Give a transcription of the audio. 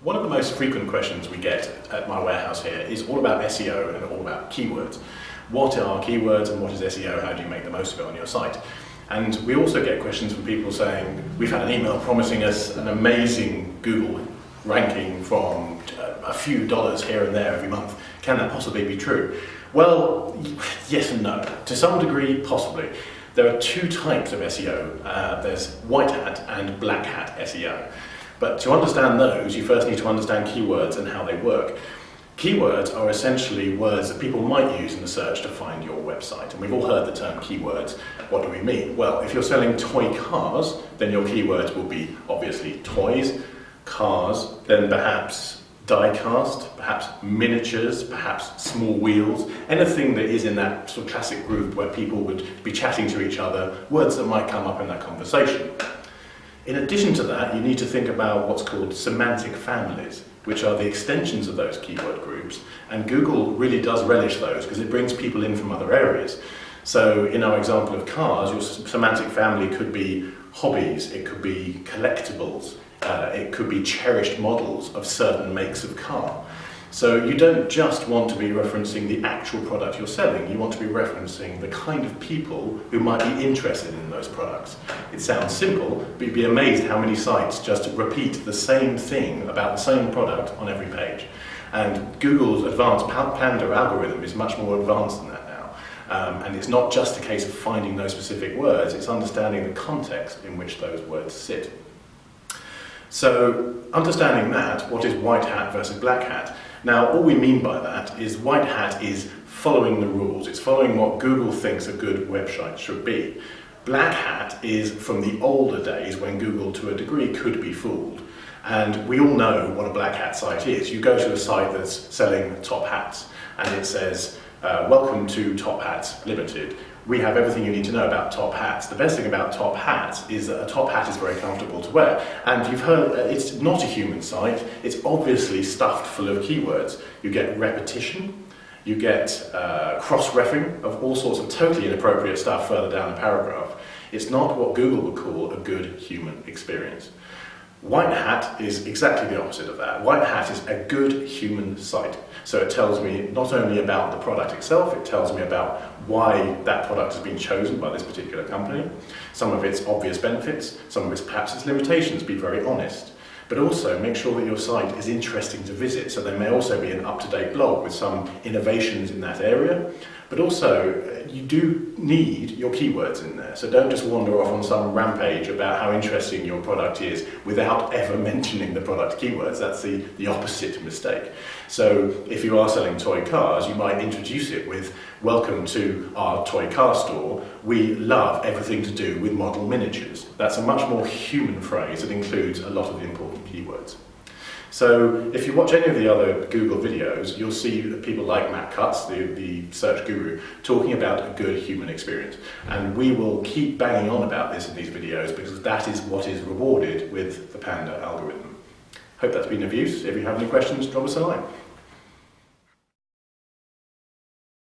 One of the most frequent questions we get at my warehouse here is all about SEO and all about keywords. What are keywords and what is SEO? How do you make the most of it on your site? And we also get questions from people saying, we've had an email promising us an amazing Google ranking from a few dollars here and there every month. Can that possibly be true? Well, yes and no. To some degree, possibly. There are two types of SEO. There's Whitehat and Blackhat SEO. But to understand those, you first need to understand keywords and how they work. Keywords are essentially words that people might use in the search to find your website. And we've all heard the term keywords. What do we mean? Well, if you're selling toy cars, then your keywords will be obviously toys, cars, then perhaps die-cast, perhaps miniatures, perhaps small wheels, anything that is in that sort of classic group where people would be chatting to each other, words that might come up in that conversation. In addition to that, you need to think about what's called semantic families, which are the extensions of those keyword groups, and Google really does relish those because it brings people in from other areas. So in our example of cars, your semantic family could be hobbies, it could be collectibles, it could be cherished models of certain makes of car. So you don't just want to be referencing the actual product you're selling, you want to be referencing the kind of people who might be interested in those products. It sounds simple, but you'd be amazed how many sites just repeat the same thing about the same product on every page. And Google's advanced Panda algorithm is much more advanced than that now. And it's not just a case of finding those specific words, it's understanding the context in which those words sit. So, understanding that, what is white hat versus black hat? Now, all we mean by that is white hat is following the rules. It's following what Google thinks a good website should be. Black hat is from the older days when Google, to a degree, could be fooled. And we all know what a black hat site is. You go to a site that's selling top hats, and it says, welcome to Top Hats Limited. We have everything you need to know about top hats. The best thing about top hats is that a top hat is very comfortable to wear. And you've heard, it's not a human site, it's obviously stuffed full of keywords. You get repetition, you get cross-reffing of all sorts of totally inappropriate stuff further down the paragraph. It's not what Google would call a good human experience. White hat is exactly the opposite of that. White hat is a good human site. So it tells me not only about the product itself, it tells me about why that product has been chosen by this particular company, some of its obvious benefits, some of its perhaps its limitations, be very honest. But also make sure that your site is interesting to visit, so there may also be an up-to-date blog with some innovations in that area. But also, you do need your keywords in there, so don't just wander off on some rampage about how interesting your product is without ever mentioning the product keywords. That's the opposite mistake. So if you are selling toy cars, you might introduce it with, welcome to our toy car store. We love everything to do with model miniatures. That's a much more human phrase that includes a lot of the important keywords. So if you watch any of the other Google videos, you'll see people like Matt Cutts, the search guru, talking about a good human experience. And we will keep banging on about this in these videos because that is what is rewarded with the Panda algorithm. Hope that's been of use. If you have any questions, drop us a line.